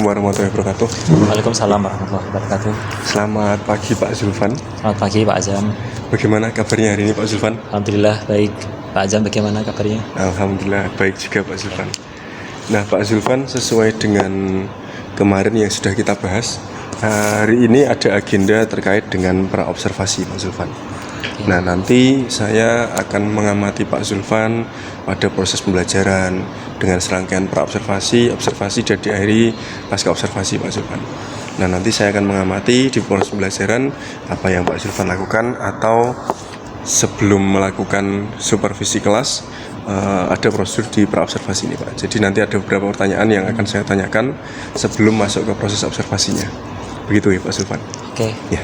warahmatullahi wabarakatuh. Waalaikumsalam warahmatullahi wabarakatuh. Selamat pagi Pak Zulfan. Selamat pagi Pak Azam. Bagaimana kabarnya hari ini Pak Zulfan? Alhamdulillah baik. Pak Azam bagaimana kabarnya? Alhamdulillah baik juga Pak Zulfan. Nah Pak Zulfan, sesuai dengan kemarin yang sudah kita bahas, hari ini ada agenda terkait dengan praobservasi Pak Zulfan. Nah nanti saya akan mengamati Pak Zulfan pada proses pembelajaran dengan serangkaian praobservasi, observasi dan diakhiri pasca observasi Pak Zulfan. Nah nanti saya akan mengamati di proses pembelajaran apa yang Pak Zulfan lakukan, atau sebelum melakukan supervisi kelas ada prosedur di praobservasi ini Pak. Jadi nanti ada beberapa pertanyaan yang akan saya tanyakan sebelum masuk ke proses observasinya. Begitu ya Pak Zulfan. Oke. Ya.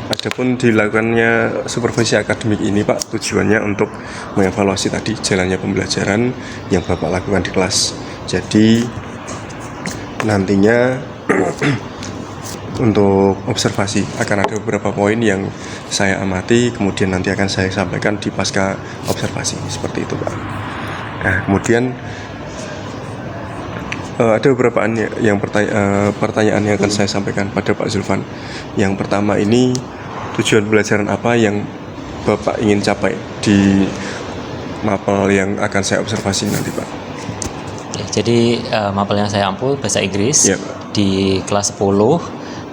Adapun dilakukannya supervisi akademik ini Pak, tujuannya untuk mengevaluasi tadi jalannya pembelajaran yang Bapak lakukan di kelas. Jadi nantinya untuk observasi akan ada beberapa poin yang saya amati, kemudian nanti akan saya sampaikan di pasca observasi, seperti itu Pak. Nah kemudian ada beberapa yang pertanyaan yang akan saya sampaikan pada Pak Zulfan. Yang pertama ini, tujuan pembelajaran apa yang Bapak ingin capai di mapel yang akan saya observasi nanti Pak? Jadi mapel yang saya ampu bahasa Inggris Ya, Pak. di kelas 10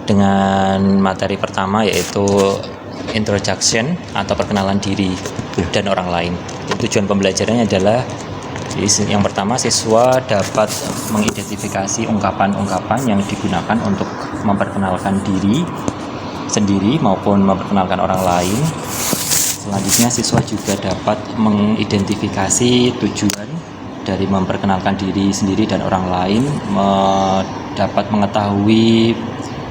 dengan materi pertama yaitu introduction atau perkenalan diri dan orang lain. Tujuan pembelajarannya adalah, jadi yang pertama, siswa dapat mengidentifikasi ungkapan-ungkapan yang digunakan untuk memperkenalkan diri sendiri maupun memperkenalkan orang lain. Selanjutnya siswa juga dapat mengidentifikasi tujuan dari memperkenalkan diri sendiri dan orang lain, dapat mengetahui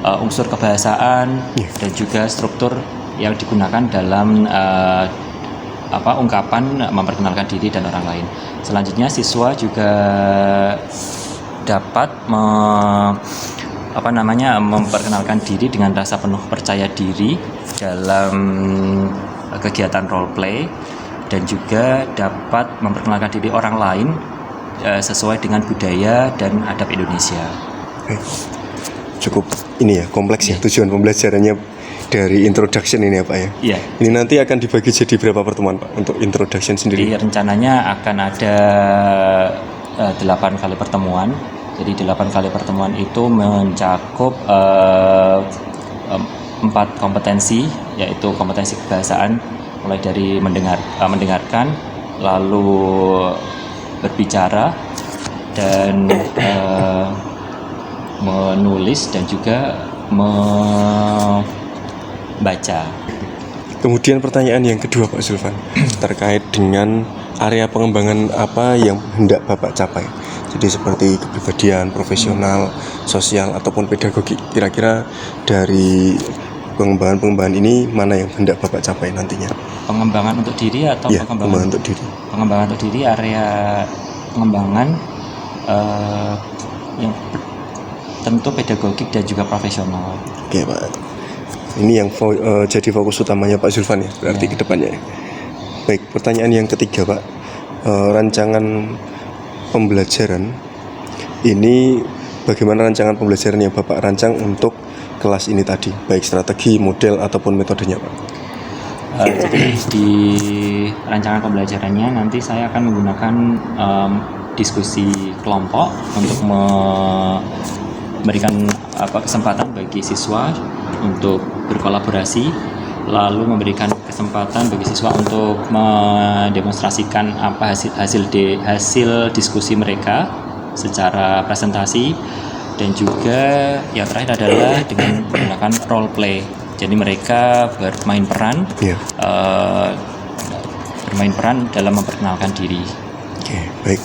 unsur kebahasaan dan juga struktur yang digunakan dalam ungkapan memperkenalkan diri dan orang lain. Selanjutnya siswa juga dapat memperkenalkan diri dengan rasa penuh percaya diri dalam kegiatan role play, dan juga dapat memperkenalkan diri orang lain sesuai dengan budaya dan adab Indonesia. Cukup ini ya, kompleks ya tujuan pembelajarannya dari introduction ini ya Pak ya? Iya. Ini nanti akan dibagi jadi berapa pertemuan Pak untuk introduction sendiri? Jadi rencananya akan ada 8 kali pertemuan. Jadi 8 kali pertemuan itu mencakup 4 kompetensi, yaitu kompetensi kebahasaan, mulai dari mendengarkan, lalu berbicara, dan menulis, dan juga baca. Kemudian pertanyaan yang kedua Pak Zulfan terkait dengan area pengembangan apa yang hendak Bapak capai. Jadi seperti kepribadian, profesional, sosial, ataupun pedagogik. Kira-kira dari pengembangan ini mana yang hendak Bapak capai nantinya? Pengembangan untuk diri atau ya, pengembangan untuk diri? Pengembangan untuk diri, area pengembangan yang tentu pedagogik dan juga profesional. Oke Pak. Ini yang jadi fokus utamanya Pak Zulfan ya, berarti ke depannya. Baik, pertanyaan yang ketiga Pak. Rancangan pembelajaran ini, bagaimana rancangan pembelajaran yang Bapak rancang untuk kelas ini tadi, baik strategi, model, ataupun metodenya Pak? Jadi di rancangan pembelajarannya nanti saya akan menggunakan diskusi kelompok untuk memberikan kesempatan bagi siswa untuk berkolaborasi, lalu memberikan kesempatan bagi siswa untuk mendemonstrasikan apa hasil diskusi mereka secara presentasi, dan juga yang terakhir adalah dengan menggunakan role play. Jadi mereka bermain peran dalam memperkenalkan diri. Oke, baik.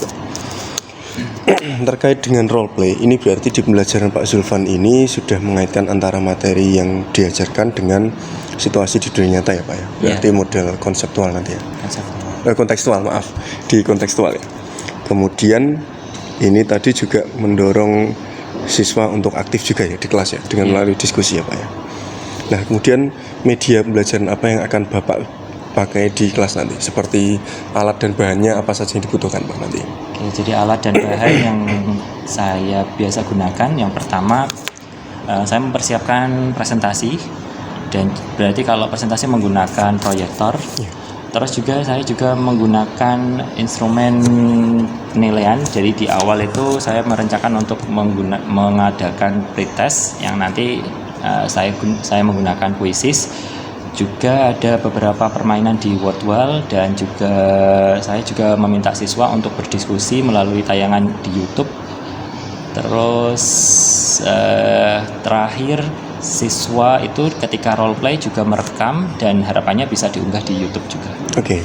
Terkait dengan role play, ini berarti di pembelajaran Pak Zulfan ini sudah mengaitkan antara materi yang diajarkan dengan situasi di dunia nyata ya Pak ya? Berarti model konseptual nanti ya? Kontekstual, maaf, di kontekstual ya. Kemudian ini tadi juga mendorong siswa untuk aktif juga ya di kelas ya, dengan melalui diskusi ya Pak ya. Nah kemudian media pembelajaran apa yang akan Bapak pakai di kelas nanti, seperti alat dan bahannya apa saja yang dibutuhkan Pak nanti? Oke, jadi alat dan bahan yang saya biasa gunakan. Yang pertama, saya mempersiapkan presentasi, dan berarti kalau presentasi menggunakan proyektor. Terus juga saya juga menggunakan instrumen penilaian. Jadi di awal itu saya merencanakan untuk mengadakan pretest yang nanti saya menggunakan Quizzes. Juga ada beberapa permainan di Wordwall, dan juga saya juga meminta siswa untuk berdiskusi melalui tayangan di YouTube. Terus terakhir, siswa itu ketika role play juga merekam dan harapannya bisa diunggah di YouTube juga. Oke.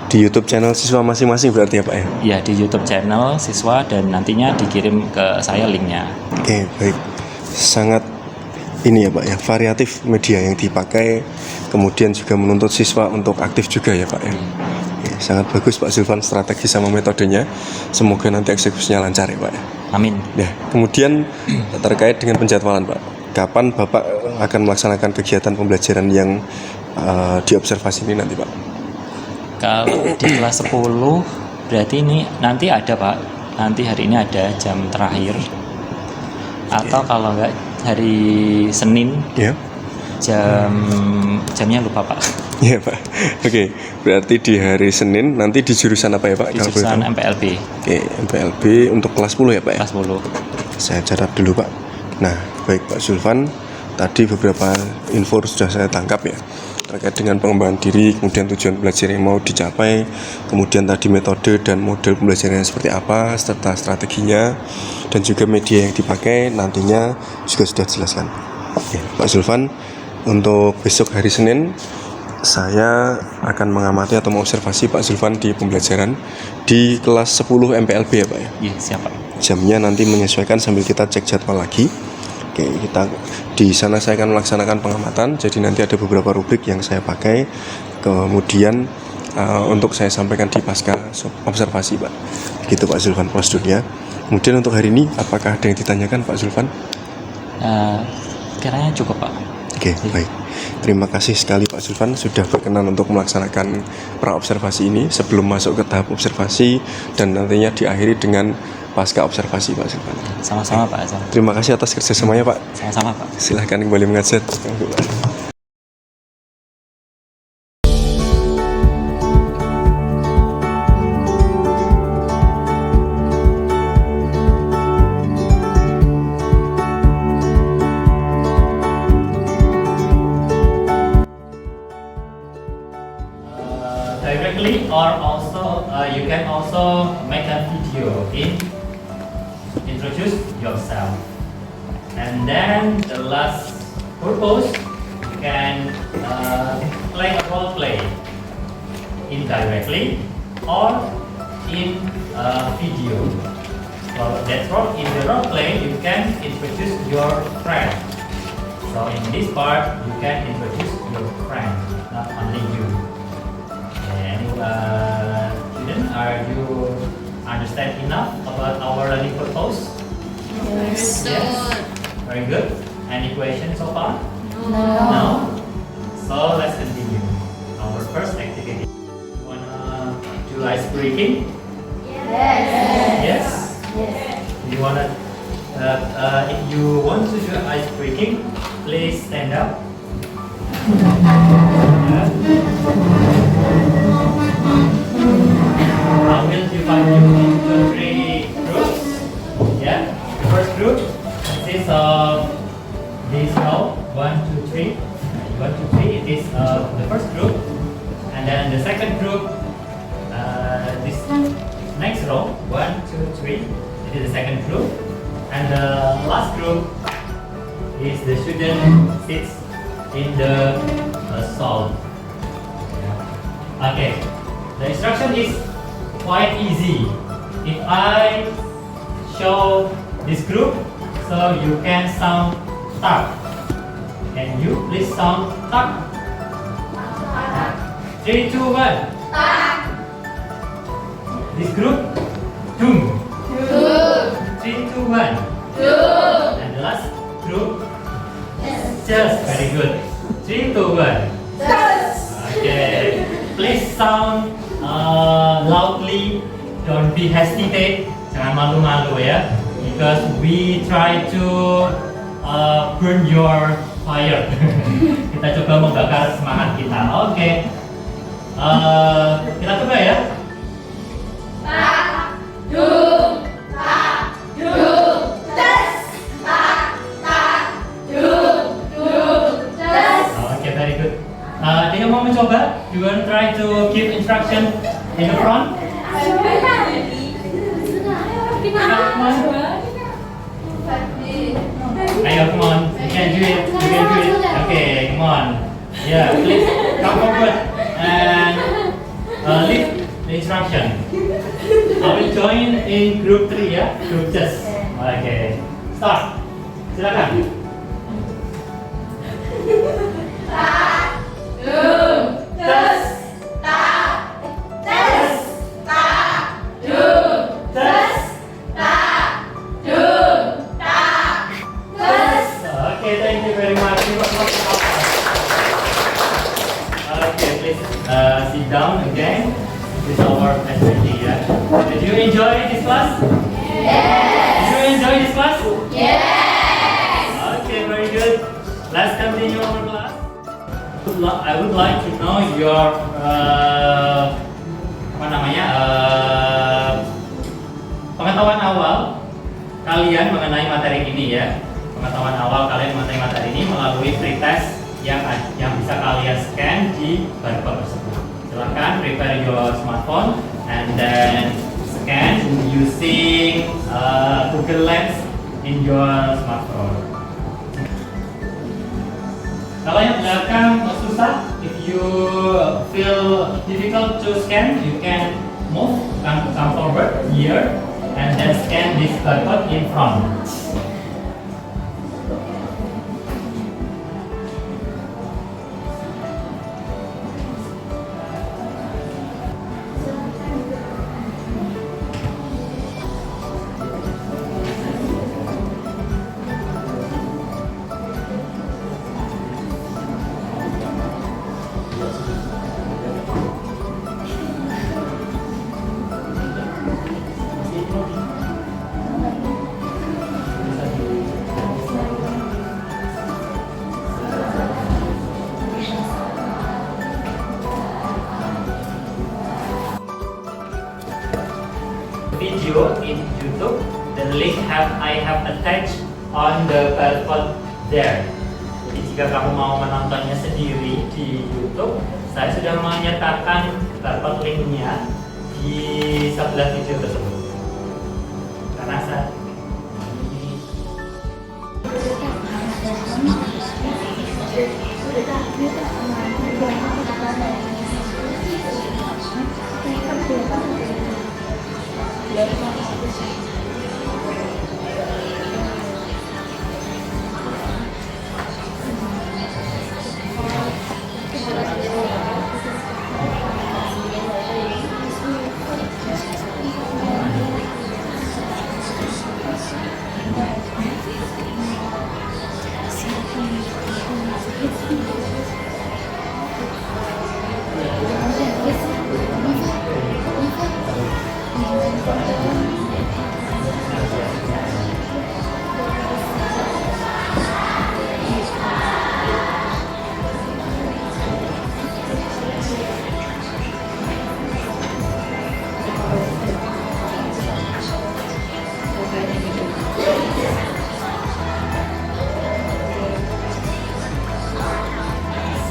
Di YouTube channel siswa masing-masing berarti ya Pak ya? Ya, di YouTube channel siswa, dan nantinya dikirim ke saya linknya. Oke, baik. Sangat ini ya Pak ya, variatif media yang dipakai, kemudian juga menuntut siswa untuk aktif juga ya Pak ya. Oke, sangat bagus Pak Zulfan strategi sama metodenya. Semoga nanti eksekusinya lancar ya Pak ya. Amin. Ya, kemudian terkait dengan penjadwalan Pak, kapan Bapak akan melaksanakan kegiatan pembelajaran yang diobservasi ini nanti Pak? Kalau di kelas 10 berarti ini nanti ada Pak, nanti hari ini ada jam terakhir. Atau kalau enggak hari Senin, Ya. jamnya lupa Pak. Iya Pak. Oke, berarti di hari Senin nanti di jurusan apa ya Pak? Di jurusan MPLB. Oke, MPLB untuk kelas 10 ya Pak ya? Kelas 10. Saya catat dulu Pak. Nah, baik Pak Zulfan, tadi beberapa info sudah saya tangkap ya, terkait dengan pengembangan diri, kemudian tujuan belajar yang mau dicapai, kemudian tadi metode dan model pembelajarannya seperti apa, serta strateginya, dan juga media yang dipakai nantinya juga sudah dijelaskan. Oke, Pak Zulfan, untuk besok hari Senin saya akan mengamati atau mengobservasi Pak Zulfan di pembelajaran di kelas 10 MPLB ya Pak ya? Iya, siapa? Jamnya nanti menyesuaikan sambil kita cek jadwal lagi. Oke, kita di sana saya akan melaksanakan pengamatan. Jadi nanti ada beberapa rubrik yang saya pakai. Kemudian untuk saya sampaikan di pasca observasi Pak. Begitu Pak Zulfan prosedurnya. Kemudian untuk hari ini apakah ada yang ditanyakan Pak Zulfan? Kiranya cukup Pak. Oke, baik. Terima kasih sekali Pak Zulfan sudah berkenan untuk melaksanakan pra-observasi ini sebelum masuk ke tahap observasi dan nantinya diakhiri dengan pasca observasi Pak Zulfan. Sama-sama Pak Azam. Terima kasih atas kerjasamanya Pak. Sama-sama Pak. Silahkan kembali mengajar. Directly, or also you can also make a video in introduce yourself, and then the last purpose you can play a role play indirectly or in a video. So that's role in the role play you can introduce your friend. So in this part you can introduce your friend, not only you. Student, are you understand enough about our learning purpose? Yes. Yes. Very good. Any questions so far? No. So let's continue. Our first activity. You wanna do ice breaking? Yes. You wanna? If you want to do ice breaking, please stand up. I will divide you into 3 groups. Yeah. The first group consists of this row 1, 2, 3. 1, 2, 3. It is the first group, and then the second group. This next row 1, 2, 3. It is the second group, and the last group is the student sits in the salt. Okay. The instruction is quite easy. If I show this group, so you can sound tak. Can you please sound tak? 3, 2, 1. This group, doom. 3, 2, 1. And the last group, just. Very good. 3, 2, 1. Okay. Please sound loudly. Don't be hesitate. Jangan malu-malu ya. because we try to burn your fire. Kita coba membakar semangat kita. Oke. Kita coba ya. Okay, very good. Do you want to mencoba? You want to try to give instruction in the front? Ayo, come on. You can do it. You can do it. Okay, come on. Yeah, please come forward and lead the instruction. I will join in group 3 ya, group just. Okay, start. Silakan. Okay, thank you very much. Okay, please sit down again. This is our activity. Yeah. Did you enjoy this class? Yes. Did you enjoy this class? Yes. Okay, very good. Let's continue our class. I would like to know your pengetahuan awal kalian mengenai materi ini ya. Pengetahuan awal kalian mengenai materi ini melalui free test yang bisa kalian scan di barcode tersebut. Silahkan prepare your smartphone and then scan using Google Lens in your smartphone. Kalau yang belakang susah, if you feel difficult to scan, you can come forward here and then scan this barcode in front. Video in YouTube, the link I have attached on the barcode there. Jadi jika kamu mau menontonnya sendiri di YouTube, saya sudah menyertakan barcode linknya di sebelah video tersebut. Karena saya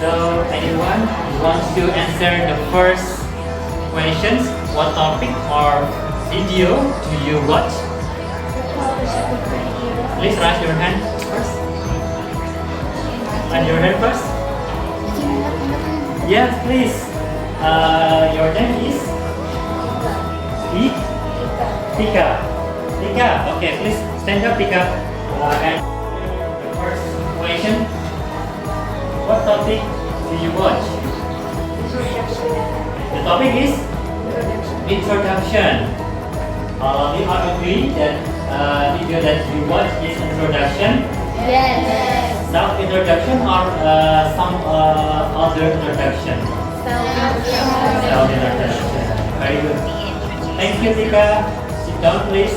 So, anyone wants to answer the first questions? What topic or video do you watch? Please raise your hand first. Raise your hand first. Yes, please. Your name is Tika. Tika. Okay, please stand up, Tika. And the first question. What topic do you watch? The topic is introduction. You are agree that video that you watch is introduction? Yes. Self-introduction or some other introduction? Self-introduction. Very good. Thank you, Tika. Sit down, please.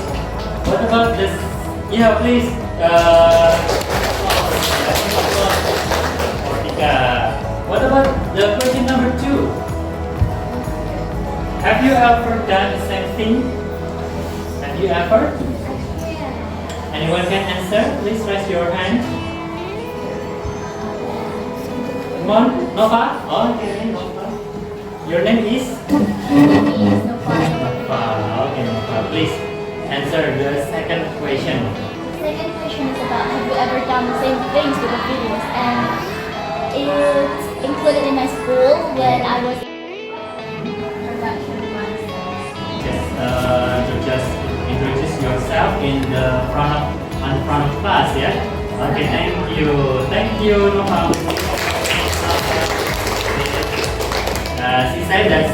What about the Yeah, please. What about the question number 2? Have you ever done the same thing? Have you ever? Anyone can answer? Please raise your hand. Come on, Nova. Oh, okay, Nova. Your name is? Nova. Okay, Nova. Please answer the second question. Second question is about have you ever done the same things with the videos, and it's included in my school when I was production master. Just introduce yourself in front of class, yeah. Okay, thank you, Nova. She said that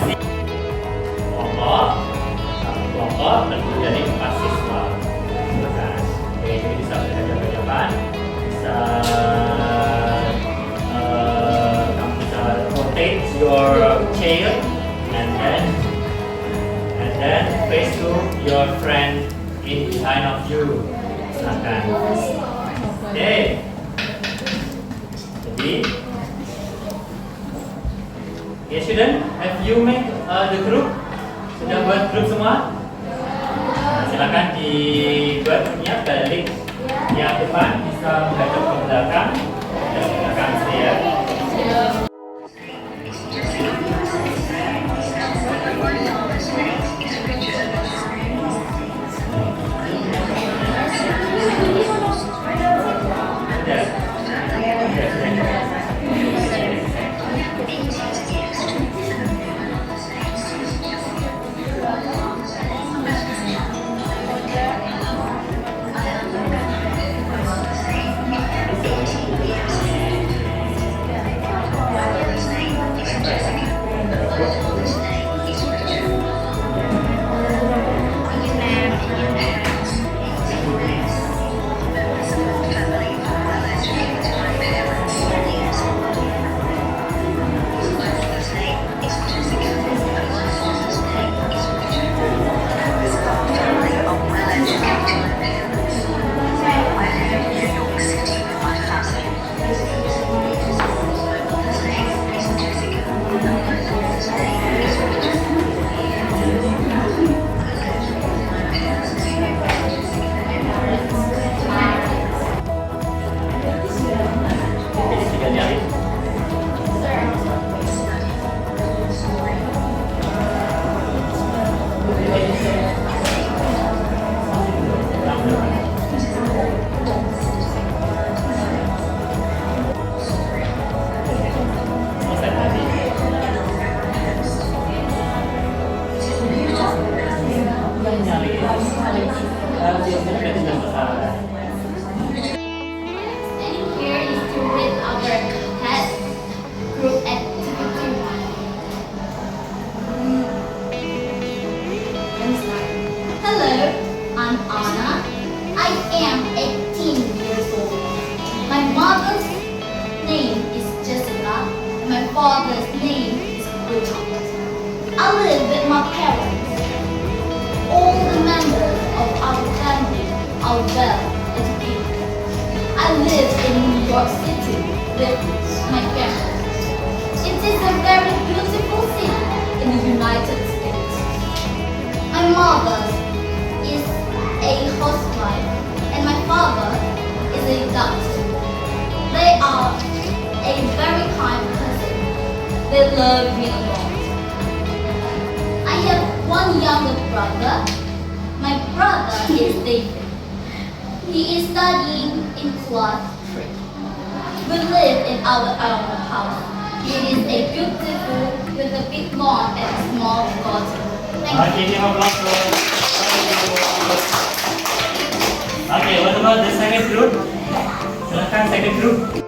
kelompok terdiri dari 4 siswa. Oke, jadi bisa belajar jawaban, bisa kamu bisa rotate your chair and then face to your friend in behind of you. Silakan. Oke. Jadi, student, have you make the group? Sudah buat grup semua? Nah, silakan dibuat grupnya, balik yang depan bisa menghadap ke belakang dan ke belakang ya. father's name is Buddha. I live with my parents. All the members of our family are well educated. I live in New York City with my family. It is a very beautiful city in the United States. My mother is a housewife and my father is a doctor. They are a very kind cousin. They love me a lot. I have one younger brother. My brother is David. He is studying in class 3. We live in our own house. It is a beautiful with a big lawn and a small garden. Thank you. Okay, what about the second group? Silakan second group.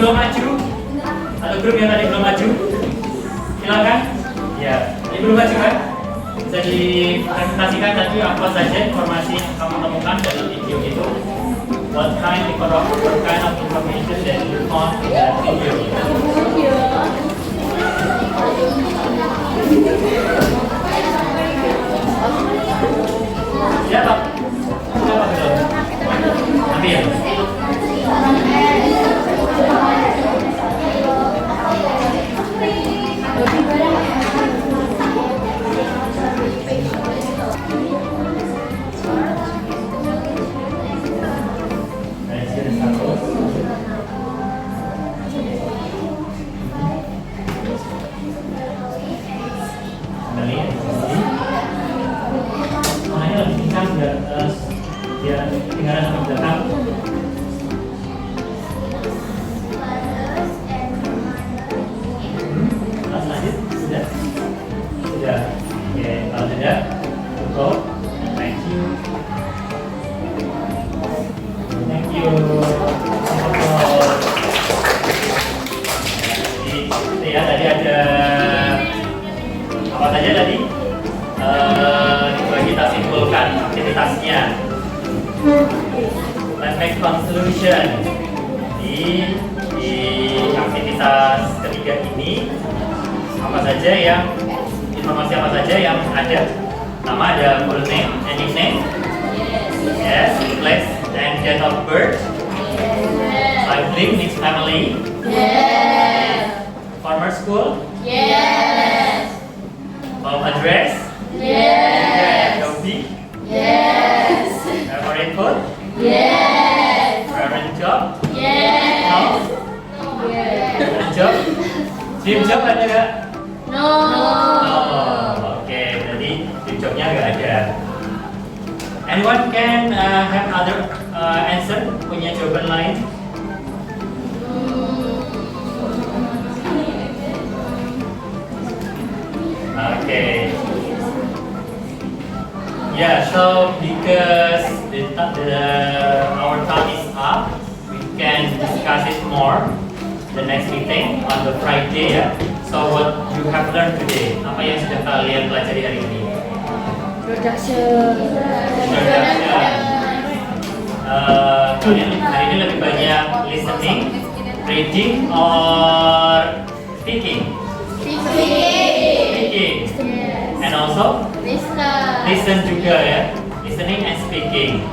belum maju? Atau grup yang tadi belum maju? Silakan. Ya, ini belum maju kan? Bisa dipresentasikan tadi apa saja informasi yang kamu temukan dalam video itu. What kind of information that you found in that video? Siapa? Siapa belum? Ambil. Ya, tadi ada apa saja tadi? Coba kita simpulkan aktivitasnya. Let's make conclusion. Di aktivitas ketiga ini apa saja yang informasi apa saja yang ada? Pertama ada full name and nickname. Yes. Place and date of birth. Sibling, his family. Former school? Yes. Home address? Yes. Hobby? Yes. Favorite food? Yes. Favorite job? Yes. No? Yes. Favorite job? Dream job ada nggak? No. Oke, jadi dream jobnya nggak ada. Anyone can have other answer? Punya jawaban lain? Okay. Yeah, so because our time is up, we can discuss it more the next meeting on the Friday ya. So what you have learned today? Apa yang sudah kalian pelajari hari ini? Introduction. Kalian hari ini lebih banyak listening, reading, or speaking? Speaking. And also listen juga ya, listening and speaking.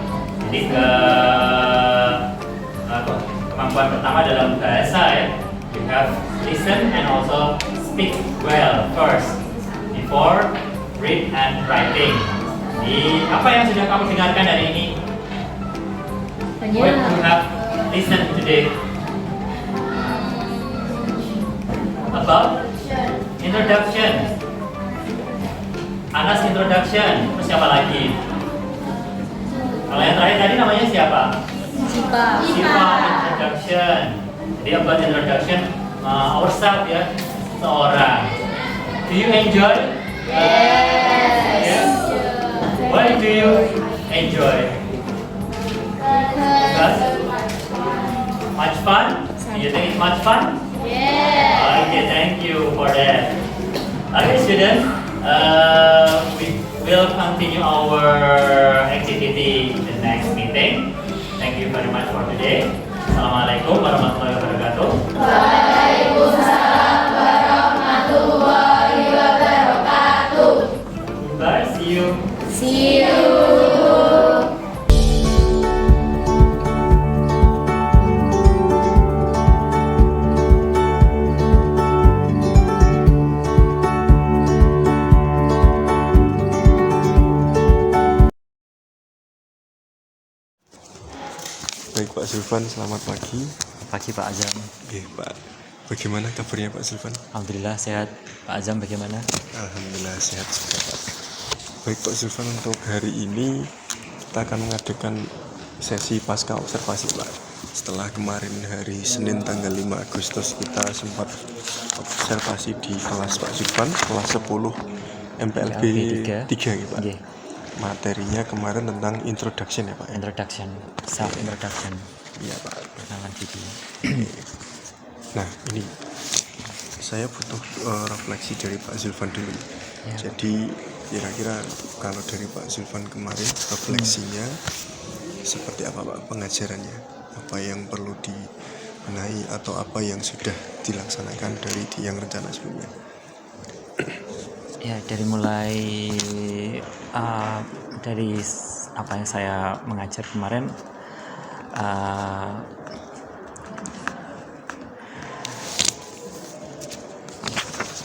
Jadi kemampuan pertama dalam bahasa ya, you have listen and also speak well first before read and writing. Jadi apa yang sudah kamu dengarkan hari ini? What you have listened today? About introduction. Anas introduction. Terus siapa lagi? Kalau yang terakhir tadi namanya siapa? Sipa introduction. Jadi about introduction ourselves ya, seorang. Do you enjoy? Yes. Why do you enjoy? Because much fun. Do you think it's much fun? Okay, thank you for that. Okay, students, we will continue our activity in the next meeting. Thank you very much for today. Assalamualaikum warahmatullahi wabarakatuh. Waalaikumsalam warahmatullahi wabarakatuh. Goodbye, see you. See you. Baik Pak Zulfan, selamat pagi. Pagi Pak Azam. Oke Pak, bagaimana kabarnya Pak Zulfan? Alhamdulillah sehat. Pak Azam bagaimana? Alhamdulillah sehat juga Pak. Baik Pak Zulfan, untuk hari ini kita akan mengadakan sesi pasca observasi Pak. Setelah kemarin hari Senin tanggal 5 Agustus kita sempat observasi di kelas Pak Zulfan, kelas 10 MPLB 3 ya Pak. Okay. Materinya kemarin tentang introduction ya Pak. Introduction, self introduction. Iya Pak. Perkenalan diri. Nah, ini saya butuh refleksi dari Pak Zulfan dulu. Ya. Jadi kira-kira kalau dari Pak Zulfan kemarin refleksinya seperti apa Pak pengajarannya? Apa yang perlu dibenahi atau apa yang sudah dilaksanakan dari yang rencana sebelumnya? Ya, dari mulai dari apa yang saya mengajar kemarin,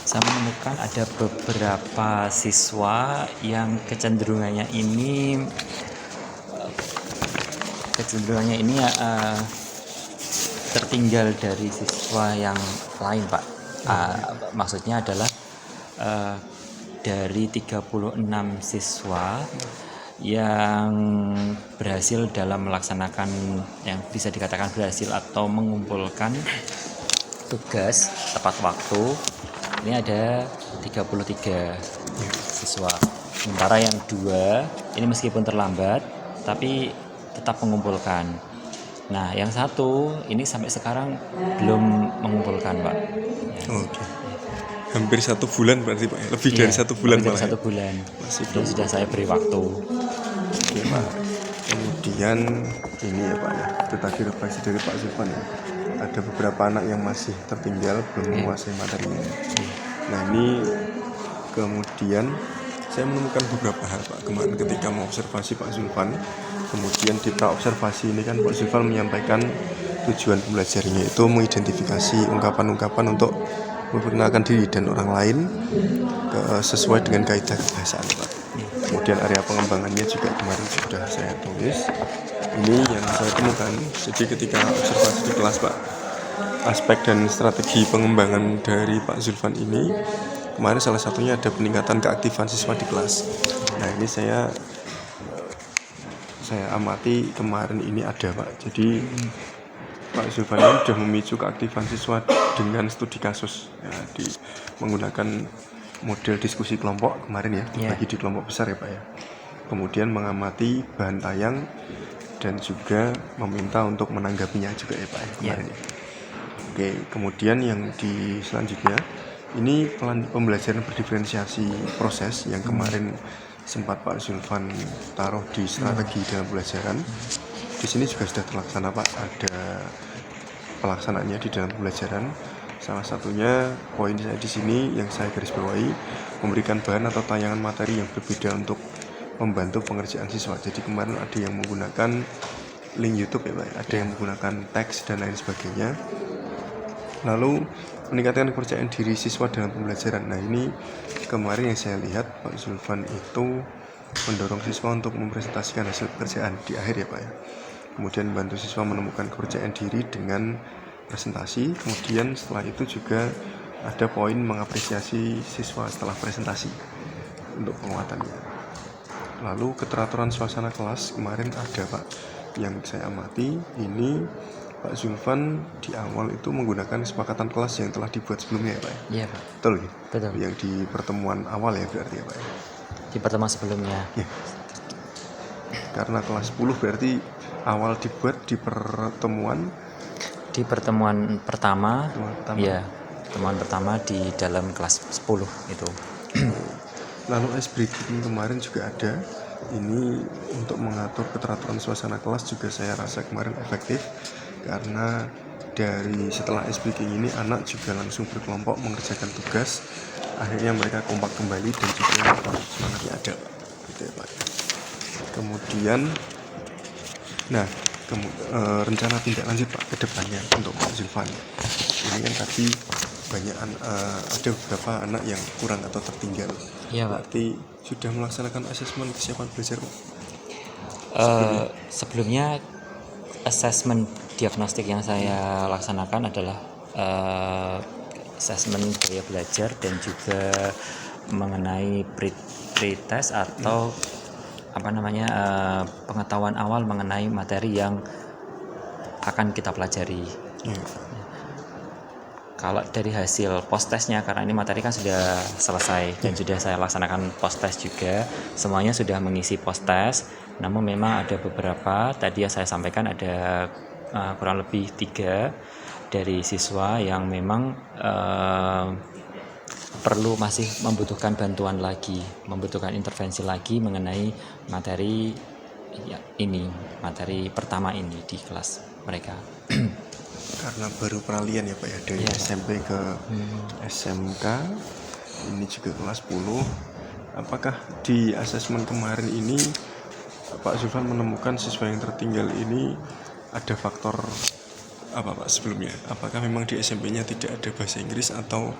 saya menemukan ada beberapa siswa yang kecenderungannya ini tertinggal dari siswa yang lain, Pak. Maksudnya adalah dari 36 siswa yang berhasil dalam melaksanakan, yang bisa dikatakan berhasil atau mengumpulkan tugas tepat waktu, ini ada 33 siswa. Sementara yang 2 ini meskipun terlambat tapi tetap mengumpulkan. Nah, yang 1 ini sampai sekarang belum mengumpulkan, Pak. Oke. Hampir 1 bulan berarti Pak. Lebih dari 1 bulan lebih dari malah. 1 bulan. Masih Dan sudah saya beri waktu. Oke Pak. Kemudian ini ya Pak ya, itu tadi refleksi dari Pak Zulfan ya. Ada beberapa anak yang masih tertinggal belum menguasai materinya. Nah ini kemudian saya menemukan beberapa hal Pak kemarin ketika mengobservasi Pak Zulfan. Kemudian di praobservasi ini kan Pak Zulfan menyampaikan tujuan pembelajarannya itu mengidentifikasi ungkapan-ungkapan untuk memperkenalkan diri dan orang lain sesuai dengan kaidah kebahasaan Pak. Kemudian area pengembangannya juga kemarin sudah saya tulis. Ini yang saya temukan. Jadi ketika observasi di kelas Pak, aspek dan strategi pengembangan dari Pak Zulfan ini kemarin salah satunya ada peningkatan keaktifan siswa di kelas. Nah ini saya amati kemarin ini ada Pak. Jadi Pak Zulfan ini sudah memicu keaktifan siswa dengan studi kasus ya, menggunakan model diskusi kelompok kemarin ya, dibagi di kelompok besar ya Pak ya. Kemudian mengamati bahan tayang dan juga meminta untuk menanggapinya juga ya Pak ya kemarin ya. Oke, kemudian yang di selanjutnya ini pembelajaran berdiferensiasi proses yang kemarin sempat Pak Zulfan taruh di strategi dalam pembelajaran. Di sini juga sudah terlaksana Pak, ada pelaksanaannya di dalam pembelajaran. Salah satunya poin saya di sini yang saya garis bawahi, memberikan bahan atau tayangan materi yang berbeda untuk membantu pengerjaan siswa. Jadi kemarin ada yang menggunakan link YouTube ya Pak, ada yang menggunakan teks dan lain sebagainya. Lalu meningkatkan kepercayaan diri siswa dalam pembelajaran. Nah ini kemarin yang saya lihat Pak Zulfan itu mendorong siswa untuk mempresentasikan hasil pekerjaan di akhir ya Pak ya. Kemudian membantu siswa menemukan kepercayaan diri dengan presentasi. Kemudian setelah itu juga ada poin mengapresiasi siswa setelah presentasi untuk penguatannya. Lalu keteraturan suasana kelas kemarin ada Pak, yang saya amati ini Pak Zulfan di awal itu menggunakan kesepakatan kelas yang telah dibuat sebelumnya ya Pak ya? Iya Pak. Betul ya? Betul. Yang di pertemuan awal ya berarti ya Pak ya? Di pertemuan sebelumnya. Ya. Karena kelas 10 berarti awal dibuat di pertemuan pertama. Pertemuan Ya, pertemuan pertama di dalam kelas 10 itu. Lalu ice breaking kemarin juga ada. Ini untuk mengatur keteraturan suasana kelas juga saya rasa kemarin efektif, karena dari setelah ice breaking ini anak juga langsung berkelompok mengerjakan tugas. Akhirnya mereka kompak kembali dan juga semangatnya ada gitu ya Pak. Kemudian rencana tindak lanjut Pak ke depannya untuk Pak Zulfan. Ini kan tadi banyak ada beberapa anak yang kurang atau tertinggal. Iya Pak. Berarti sudah melaksanakan asesmen kesiapan belajar Pak? Sebelumnya asesmen diagnostik yang saya laksanakan adalah asesmen gaya belajar dan juga mengenai pretest atau pengetahuan awal mengenai materi yang akan kita pelajari. Kalau dari hasil post testnya, karena ini materi kan sudah selesai dan sudah saya laksanakan post test juga, semuanya sudah mengisi post test. Namun memang ada beberapa tadi yang saya sampaikan ada kurang lebih 3 dari siswa yang memang perlu masih membutuhkan bantuan lagi, membutuhkan intervensi lagi mengenai materi materi pertama ini di kelas mereka. Karena baru peralihan ya Pak ya, dari Iya, Pak. SMP ke SMK, ini juga kelas 10. Apakah di asesmen kemarin ini Pak Zulfan menemukan siswa yang tertinggal ini ada faktor apa Pak sebelumnya? Apakah memang di SMP-nya tidak ada bahasa Inggris atau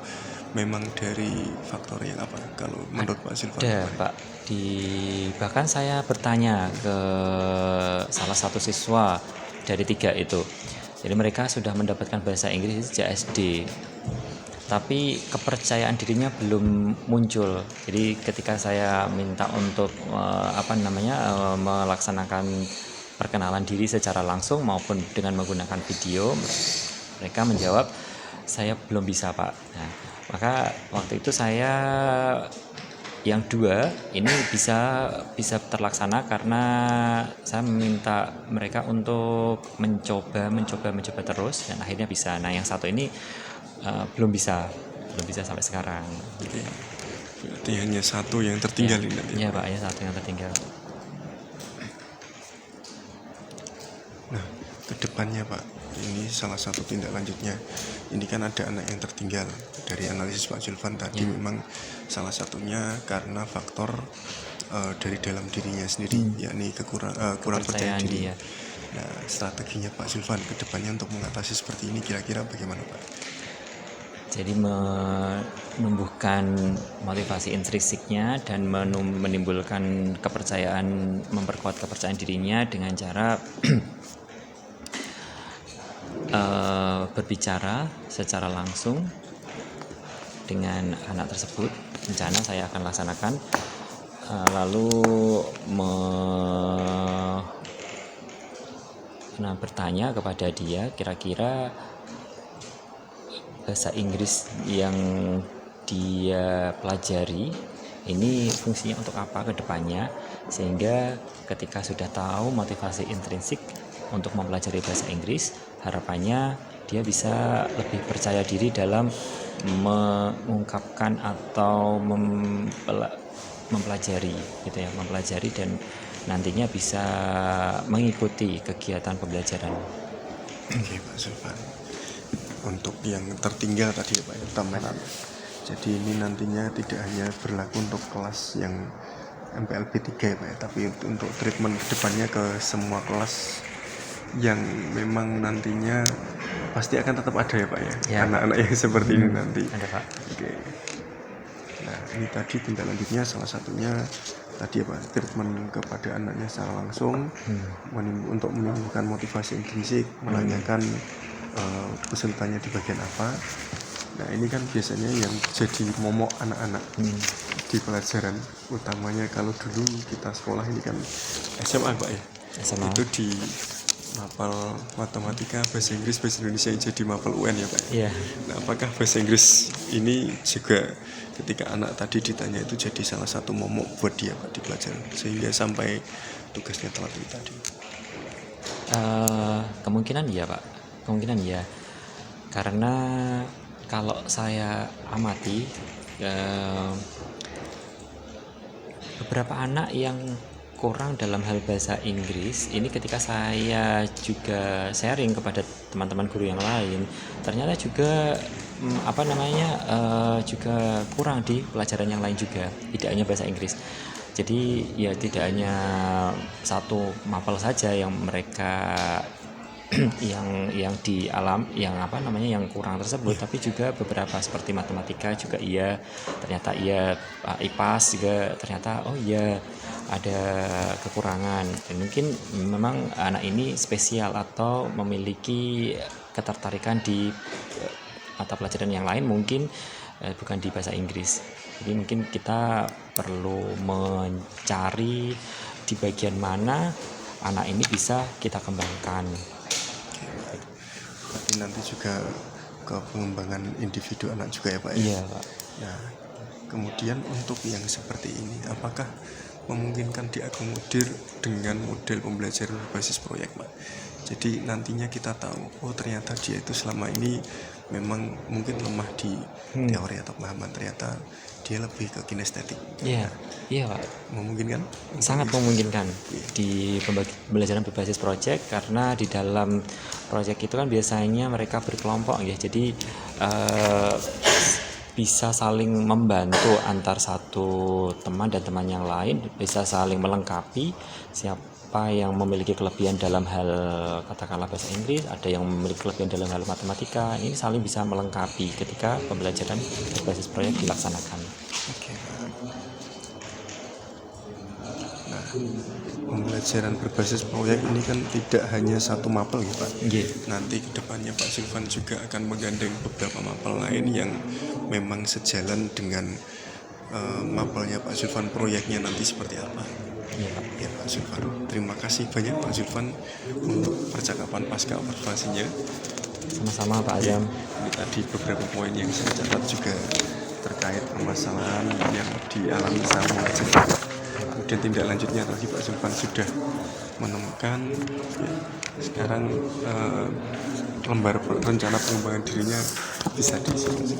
memang dari faktor yang apa kalau menurut Pak Zulfan? Ada Pak, bahkan saya bertanya ke salah satu siswa dari 3 itu. Jadi mereka sudah mendapatkan bahasa Inggris sejak SD, tapi kepercayaan dirinya belum muncul. Jadi ketika saya minta untuk melaksanakan perkenalan diri secara langsung maupun dengan menggunakan video, mereka menjawab saya belum bisa Pak. Nah, maka waktu itu saya yang 2 ini bisa terlaksana karena saya meminta mereka untuk mencoba terus dan akhirnya bisa. Nah, yang 1 ini belum bisa sampai sekarang. Berarti hanya 1 yang tertinggal ini nanti. Iya Pak, hanya 1 yang tertinggal. Nah, kedepannya Pak, ini salah satu tindak lanjutnya. Ini kan ada anak yang tertinggal. Dari analisis Pak Zulfan tadi memang salah satunya karena faktor dari dalam dirinya sendiri, yakni kurang percaya diri. Dia. Nah, strateginya Pak Zulfan kedepannya untuk mengatasi seperti ini kira-kira bagaimana Pak? Jadi menumbuhkan motivasi intrinsiknya dan menimbulkan kepercayaan, memperkuat kepercayaan dirinya dengan cara berbicara secara langsung dengan anak tersebut. Rencana saya akan laksanakan, lalu bertanya kepada dia kira-kira bahasa Inggris yang dia pelajari ini fungsinya untuk apa ke depannya, sehingga ketika sudah tahu motivasi intrinsik untuk mempelajari bahasa Inggris, harapannya dia bisa lebih percaya diri dalam mengungkapkan atau mempelajari gitu ya, mempelajari dan nantinya bisa mengikuti kegiatan pembelajaran. Oke Pak Zulfan. Untuk yang tertinggal tadi ya Pak ya, tambahan. Jadi ini nantinya tidak hanya berlaku untuk kelas yang MPLB 3 ya Pak ya, tapi untuk treatment kedepannya ke semua kelas yang memang nantinya pasti akan tetap ada ya Pak ya, anak-anak yang seperti ini nanti. Ada Pak. Oke. Nah ini tadi tindak lanjutnya salah satunya tadi ya Pak, treatment kepada anaknya secara langsung untuk menimbulkan motivasi intrinsik, menanyakan kesulitannya di bagian apa. Nah ini kan biasanya yang jadi momok anak-anak di pelajaran, utamanya kalau dulu kita sekolah ini kan SMA Pak ya, SMA. itu di mapel matematika, bahasa Inggris, bahasa Indonesia yang jadi mapel UN ya Pak ya. Iya. Nah apakah bahasa Inggris ini juga ketika anak tadi ditanya itu jadi salah satu momok buat dia Pak di pelajaran sehingga sampai tugasnya telat itu tadi? Kemungkinan iya Pak, kemungkinan iya, karena kalau saya amati beberapa anak yang kurang dalam hal bahasa Inggris ini, ketika saya juga sharing kepada teman-teman guru yang lain, ternyata juga juga kurang di pelajaran yang lain juga, tidak hanya bahasa Inggris. Jadi ya tidak hanya satu mapel saja yang mereka yang yang kurang tersebut, tapi juga beberapa seperti matematika juga ternyata IPAS juga ternyata ada kekurangan, dan mungkin memang anak ini spesial atau memiliki ketertarikan di mata pelajaran yang lain, mungkin bukan di bahasa Inggris. Jadi mungkin kita perlu mencari di bagian mana anak ini bisa kita kembangkan. Berarti nanti juga ke pengembangan individu anak juga ya Pak ya? Iya Pak. Nah kemudian untuk yang seperti ini apakah memungkinkan diakomodir dengan model pembelajaran berbasis proyek, Pak. Jadi nantinya kita tahu, oh ternyata dia itu selama ini memang mungkin lemah di teori atau pemahaman, ternyata dia lebih ke kinestetik. Iya, iya Pak. Memungkinkan? Sangat memungkinkan di pembelajaran berbasis proyek, karena di dalam proyek itu kan biasanya mereka berkelompok ya, jadi bisa saling membantu antar satu teman dan teman yang lain, bisa saling melengkapi. Siapa yang memiliki kelebihan dalam hal katakanlah bahasa Inggris, ada yang memiliki kelebihan dalam hal matematika, ini saling bisa melengkapi ketika pembelajaran berbasis proyek dilaksanakan. Oke. Nah, pembelajaran berbasis proyek ini kan tidak hanya satu mapel ya Pak. Nanti kedepannya Pak Zulfan juga akan menggandeng beberapa mapel lain yang memang sejalan dengan mapelnya Pak Zulfan, proyeknya nanti seperti apa. Ya Pak Zulfan, terima kasih banyak Pak Zulfan untuk percakapan pasca observasinya. Sama-sama Pak Azam. Ini tadi beberapa poin yang saya catat juga terkait permasalahan yang dialami sama mahasiswa. Kemudian tindak lanjutnya tadi Pak Zulfan sudah menemukan ya, sekarang lembar rencana pengembangan dirinya bisa diisi.